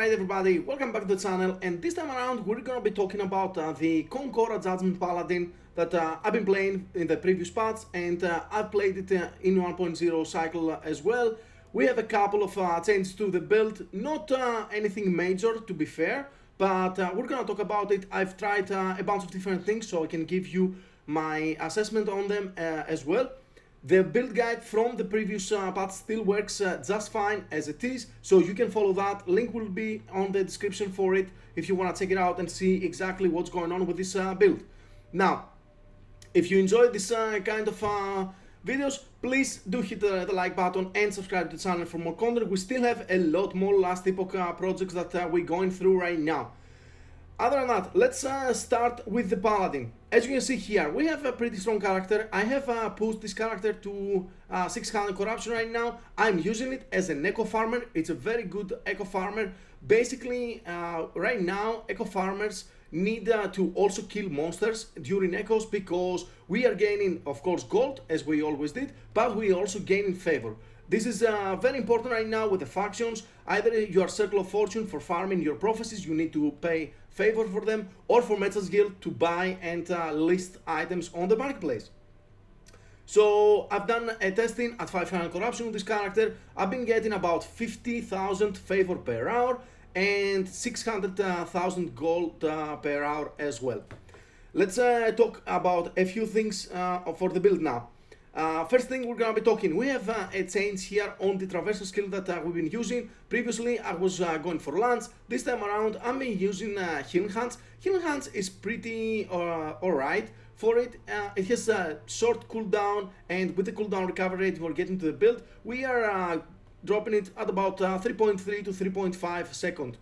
Alright everybody, welcome back to the channel, and this time around we're gonna be talking about the Conc-Aura Judgement Paladin that I've been playing in the previous parts, and I've played it in 1.0 cycle as well. We have a couple of changes to the build, not anything major to be fair, but we're gonna talk about it. I've tried a bunch of different things so I can give you my assessment on them as well. The build guide from the previous part still works just fine as it is, so you can follow that. Link will be on the description for it if you want to check it out and see exactly what's going on with this build. Now, if you enjoy this kind of videos, please do hit the like button and subscribe to the channel for more content. We still have a lot more last Epoch projects that we're going through right now. Other than that, let's start with the Paladin. As you can see here, we have a pretty strong character. I have pushed this character to 600 corruption right now. I'm using it as an eco farmer. It's a very good eco farmer. Basically, right now, eco farmers need to also kill monsters during echoes, because we are gaining, of course, gold, as we always did, but we also gaining favor. This is very important right now with the factions. Either you are Circle of Fortune for farming your prophecies, you need to pay favor for them, or for Metal's Guild to buy and list items on the marketplace. So I've done a testing at 500 corruption with this character. I've been getting about 50,000 favor per hour and 600,000 gold per hour as well. Let's talk about a few things for the build now. First thing we're gonna be talking, we have a change here on the Traversal skill that we've been using. Previously I was going for lance. This time around I'm been using Healing Hands. Healing Hands is pretty alright for it. It has a short cooldown, and with the cooldown recovery rate we're getting to the build, we are dropping it at about 3.3 to 3.5 seconds.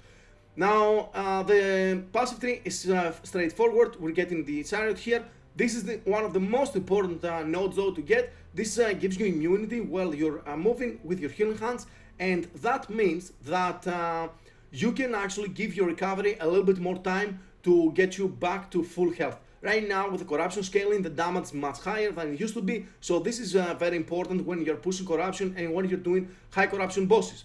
Now the passive tree is straightforward. We're getting the chariot here. This is one of the most important nodes though to get. This gives you immunity while you're moving with your healing hands, and that means that you can actually give your recovery a little bit more time to get you back to full health. Right now with the corruption scaling, the damage is much higher than it used to be, so this is very important when you're pushing corruption and when you're doing high corruption bosses.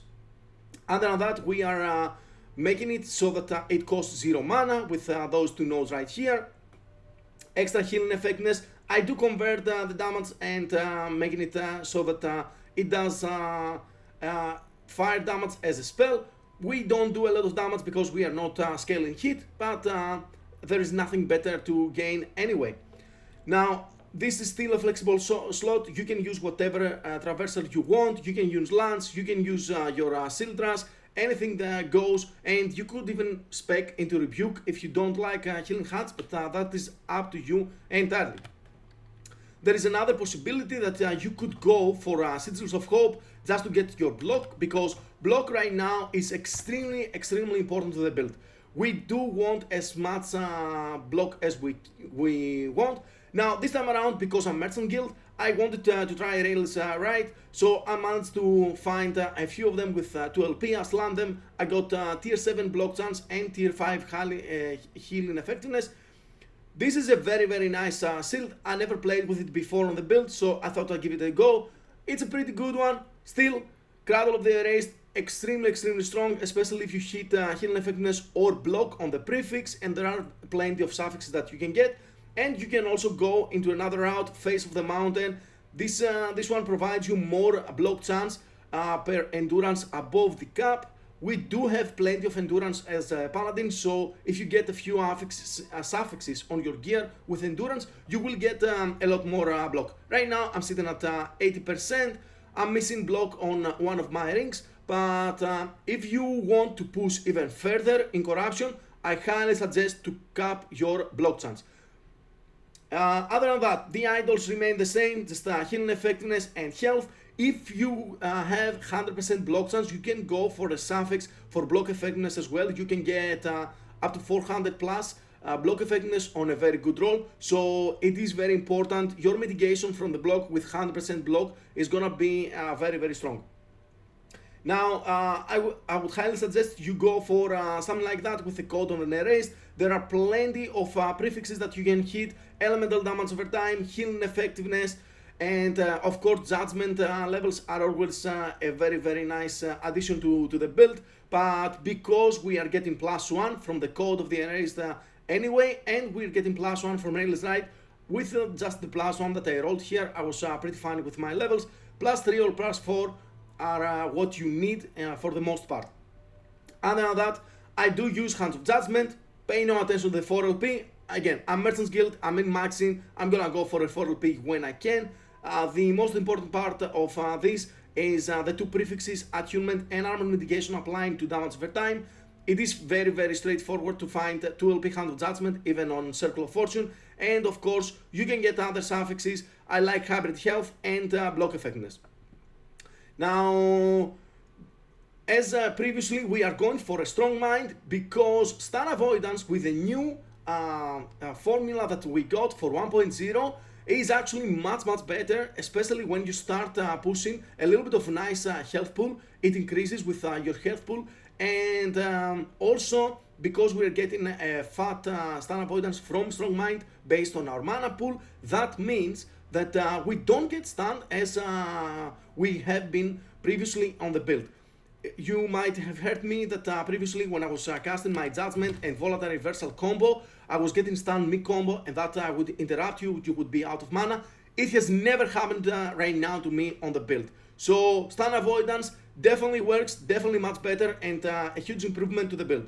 Other than that, we are making it so that it costs 0 mana with those two nodes right here. Extra healing effectiveness. I do convert the damage and making it so that it does fire damage as a spell. We don't do a lot of damage because we are not scaling hit, but there is nothing better to gain anyway. Now, this is still a flexible slot. You can use whatever traversal you want. You can use lance, you can use your Sildras, anything that goes, and you could even spec into rebuke if you don't like healing hands, but that is up to you entirely. There is another possibility that you could go for Sigils of Hope just to get your block, because block right now is extremely important to the build. We do want as much block as we want. Now this time around, because I'm Merchant Guild, I wanted to try rails right, so I managed to find a few of them with 2 LP. I slammed them. I got tier 7 block chance and tier 5 healing effectiveness. This is a very nice shield. I never played with it before on the build, so I thought I'd give it a go. It's a pretty good one. Still, Cradle of the Erased, extremely strong, especially if you hit healing effectiveness or block on the prefix, and there are plenty of suffixes that you can get. And you can also go into another route, Face of the Mountain. This one provides you more block chance per endurance above the cap. We do have plenty of endurance as a Paladin, so if you get a few suffixes on your gear with endurance, you will get a lot more block. Right now I'm sitting at 80%. I'm missing block on one of my rings, but if you want to push even further in corruption, I highly suggest to cap your block chance. Other than that, the idols remain the same, just healing effectiveness and health. If you have 100% block chance, you can go for the suffix for block effectiveness as well. You can get up to 400 plus block effectiveness on a very good roll. So it is very important. Your mitigation from the block with 100% block is gonna be very strong. Now, I would highly suggest you go for something like that with the code on an erased. There are plenty of prefixes that you can hit, elemental damage over time, healing effectiveness, And of course, Judgement levels are always a very nice addition to the build. But because we are getting +1 from the code of the erased anyway, and we're getting +1 from Rails Right, with just the +1 that I rolled here, I was pretty fine with my levels. +3 or +4 are what you need for the most part. Other than that, I do use Hands of Judgment, pay no attention to the 4LP. Again, I'm Merchants Guild, I'm in maxing, I'm gonna go for a 4LP when I can. The most important part of this is the two prefixes, attunement and armor mitigation, applying to damage over time. It is very straightforward to find 2LP Hand of Judgment even on Circle of Fortune, and of course you can get other suffixes. I like Hybrid Health and Block Effectiveness. Now, as previously, we are going for a Strong Mind because Stun Avoidance with a new formula that we got for 1.0 is actually much better, especially when you start pushing a little bit of nice health pool. It increases with your health pool, and also because we're getting a fat stun avoidance from Strong Mind based on our mana pool, that means that we don't get stunned as we have been previously on the build. You might have heard me that previously when I was casting my Judgement and Volatile Reversal combo, I was getting stunned mid-combo and that would interrupt you, you would be out of mana. It has never happened right now to me on the build. So stun avoidance definitely works, definitely much better, and a huge improvement to the build.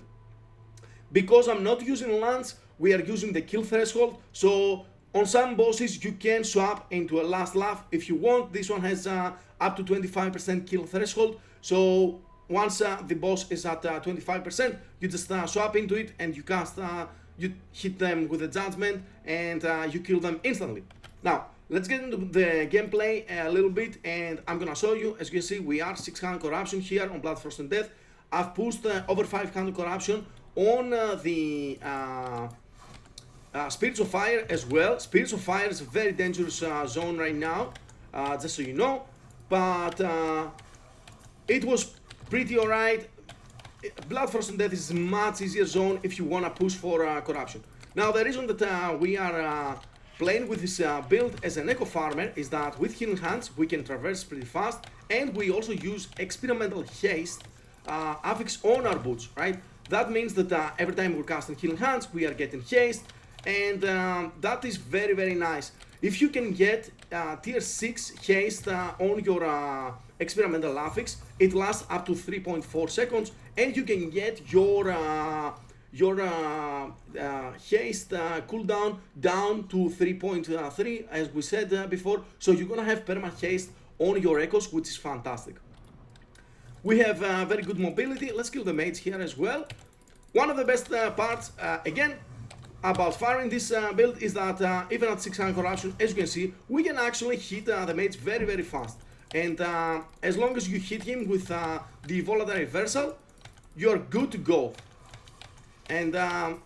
Because I'm not using Lance, we are using the kill threshold, so on some bosses you can swap into a last laugh if you want. This one has up to 25% kill threshold, so once the boss is at 25%, you just swap into it and you cast, you hit them with a Judgement and you kill them instantly. Now, let's get into the gameplay a little bit, and I'm gonna show you. As you can see, we are 600 corruption here on Blood, Frost and Death. I've pushed over 500 corruption on the Spirits of Fire as well. Spirits of Fire is a very dangerous zone right now, just so you know, but it was pretty alright. Blood, Frost and Death is a much easier zone if you wanna push for corruption. Now, the reason that we are playing with this build as an eco farmer is that with Healing Hands we can traverse pretty fast, and we also use experimental haste affix on our boots, right? That means that every time we're casting Healing Hands we are getting haste, and that is very nice. If you can get tier 6 haste on your experimental affix, it lasts up to 3.4 seconds, and you can get your haste cooldown down to 3.3 as we said before, so you're gonna have perma haste on your echoes, which is fantastic. We have very good mobility. Let's kill the mates here as well. One of the best parts again about farming this build is that even at 600 corruption, as you can see, we can actually hit the mates very fast, and as long as you hit him with the Volatile Reversal, you're good to go. And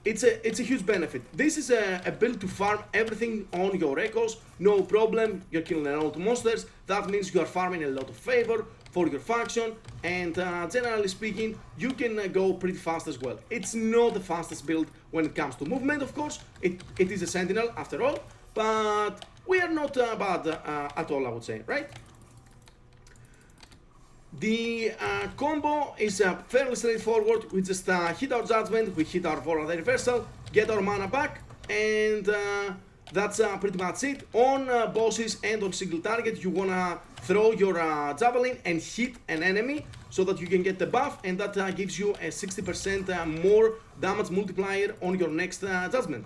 it's a huge benefit. This is a build to farm everything on your echoes, no problem. You're killing a lot of monsters, that means you are farming a lot of favor for your faction, and generally speaking, you can go pretty fast as well. It's not the fastest build when it comes to movement, of course. It is a sentinel after all, but we are not bad at all, I would say, right? The combo is fairly straightforward. We just hit our Judgement, we hit our Volatile Reversal, get our mana back, and that's pretty much it. On bosses and on single target, you wanna throw your Javelin and hit an enemy so that you can get the buff, and that gives you a 60% more damage multiplier on your next Judgement.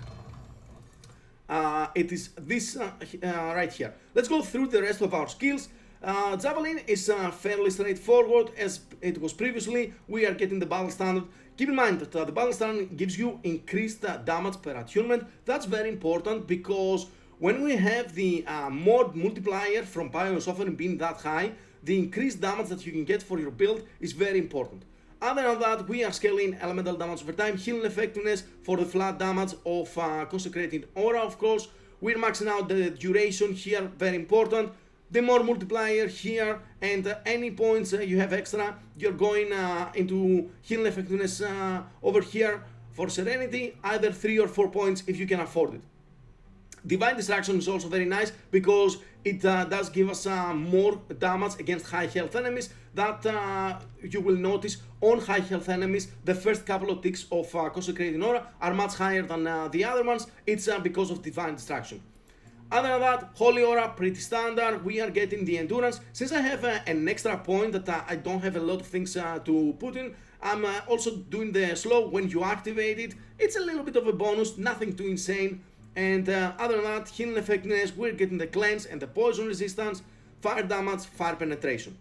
It is this right here. Let's go through the rest of our skills. Javelin is fairly straightforward as it was previously. We are getting the battle standard. Keep in mind that the battle standard gives you increased damage per attunement. That's very important because when we have the mod multiplier from Pioneer's Offering being that high, the increased damage that you can get for your build is very important. Other than that, we are scaling elemental damage over time, healing effectiveness for the flat damage of Consecrating Aura, of course. We're maxing out the duration here, very important. The more multiplier here, and any points you have extra, you're going into healing effectiveness over here for Serenity, either 3 or 4 points if you can afford it. Divine Distraction is also very nice because it does give us more damage against high health enemies that you will notice on high health enemies. The first couple of ticks of Consecrating Aura are much higher than the other ones. It's because of Divine Distraction. Other than that, Holy Aura, pretty standard. We are getting the Endurance. Since I have an extra point that I don't have a lot of things to put in, I'm also doing the slow when you activate it. It's a little bit of a bonus, nothing too insane. And other than that, healing effectiveness, we're getting the cleanse and the poison resistance, fire damage, fire penetration.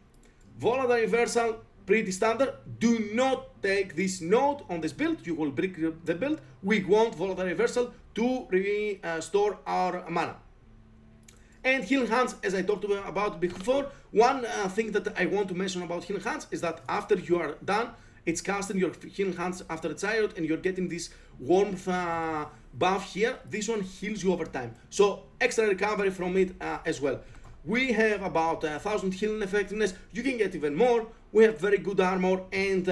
Volatile Reversal, pretty standard. Do not take this note on this build, you will break the build. We want Volatile Reversal to restore our mana. And Healing Hands, as I talked about before, one thing that I want to mention about Healing Hands is that after you are done, it's casting your Healing Hands after the chariot and you're getting this warmth buff here. This one heals you over time. So extra recovery from it as well. We have about 1000 healing effectiveness. You can get even more. We have very good armor, and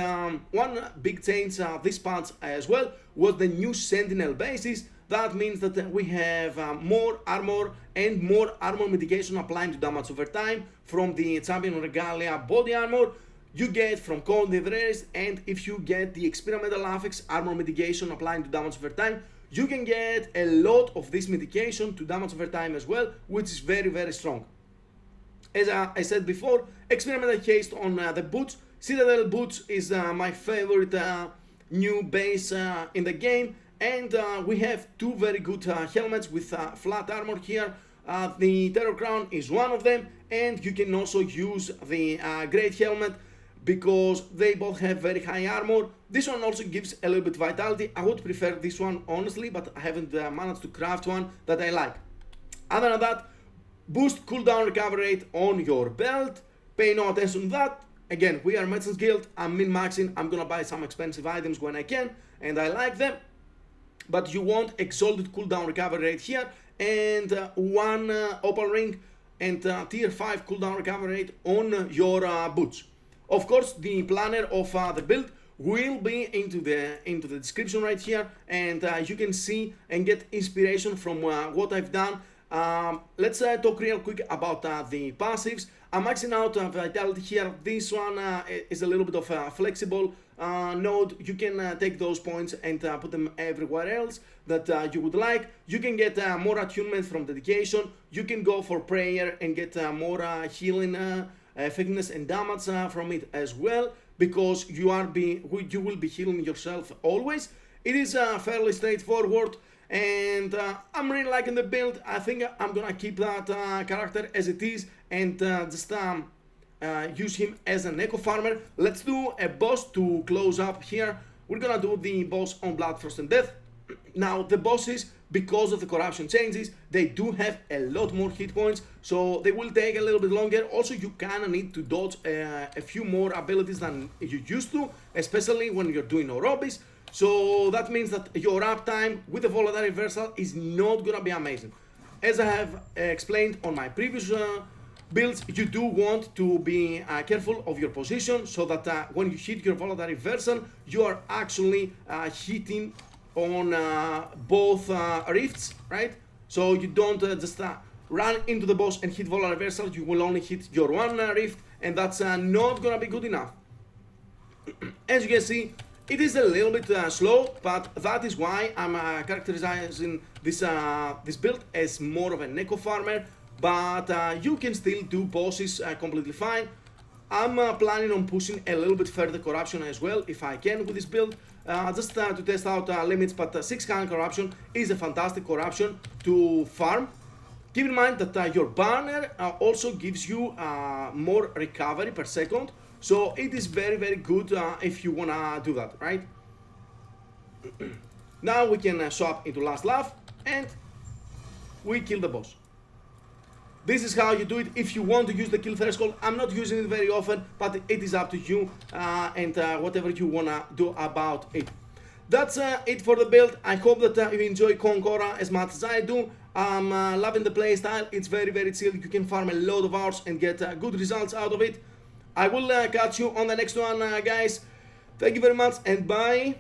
one big change this patch as well was the new Sentinel bases. That means that we have more armor and more armor mitigation applying to damage over time from the Champion Regalia body armor. You get from Cold Everest, and if you get the Experimental Affix armor mitigation applying to damage over time, you can get a lot of this mitigation to damage over time as well, which is very, very strong. As I said before, Experimental Haste on the boots. Citadel boots is my favorite new base in the game, and we have two very good helmets with flat armor here. The Terror Crown is one of them, and you can also use the Great Helmet because they both have very high armor. This one also gives a little bit vitality. I would prefer this one honestly, but I haven't managed to craft one that I like. Other than that, boost cooldown recovery rate on your belt. Pay no attention to that. Again, we are Merchants Guild. I'm min-maxing. I'm gonna buy some expensive items when I can, and I like them. But you want exalted cooldown recovery rate here, and one opal ring and tier 5 cooldown recovery rate on your boots. Of course, the planner of the build will be into the description right here, and you can see and get inspiration from what I've done. Let's talk real quick about the passives. I'm maxing out vitality here. This one is a little bit of a flexible node. You can take those points and put them everywhere else that you would like. You can get more attunement from dedication. You can go for prayer and get more healing effectiveness and damage from it as well, because you will be healing yourself always. It is fairly straightforward, and I'm really liking the build. I think I'm gonna keep that character as it is and just use him as an eco farmer. Let's do a boss to close up here. We're gonna do the boss on Bloodfrost and Death. Now the bosses, because of the corruption changes, they do have a lot more hit points, so they will take a little bit longer. Also, you kinda need to dodge a few more abilities than you used to, especially when you're doing Orobis. So that means that your uptime with the Volatile Reversal is not gonna be amazing. As I have explained on my previous builds, you do want to be careful of your position so that when you hit your Volatile Reversal, you are actually hitting on both rifts, right? So you don't just run into the boss and hit Volatile Reversal. You will only hit your one rift, and that's not gonna be good enough. As you can see, it is a little bit slow, but that is why I'm characterizing this build as more of an eco farmer. But you can still do bosses completely fine. I'm planning on pushing a little bit further corruption as well, if I can, with this build, just to test out limits. But 6 cannon corruption is a fantastic corruption to farm. Keep in mind that your banner also gives you more recovery per second, so it is very, very good if you wanna do that, right? Now we can swap into Last Laugh and we kill the boss. This is how you do it if you want to use the kill threshold. I'm not using it very often, but it is up to you and whatever you wanna do about it. That's it for the build. I hope that you enjoy Conc-Aura as much as I do. I'm loving the playstyle. It's very, very chill. You can farm a lot of hours and get good results out of it. I will catch you on the next one, guys. Thank you very much and bye.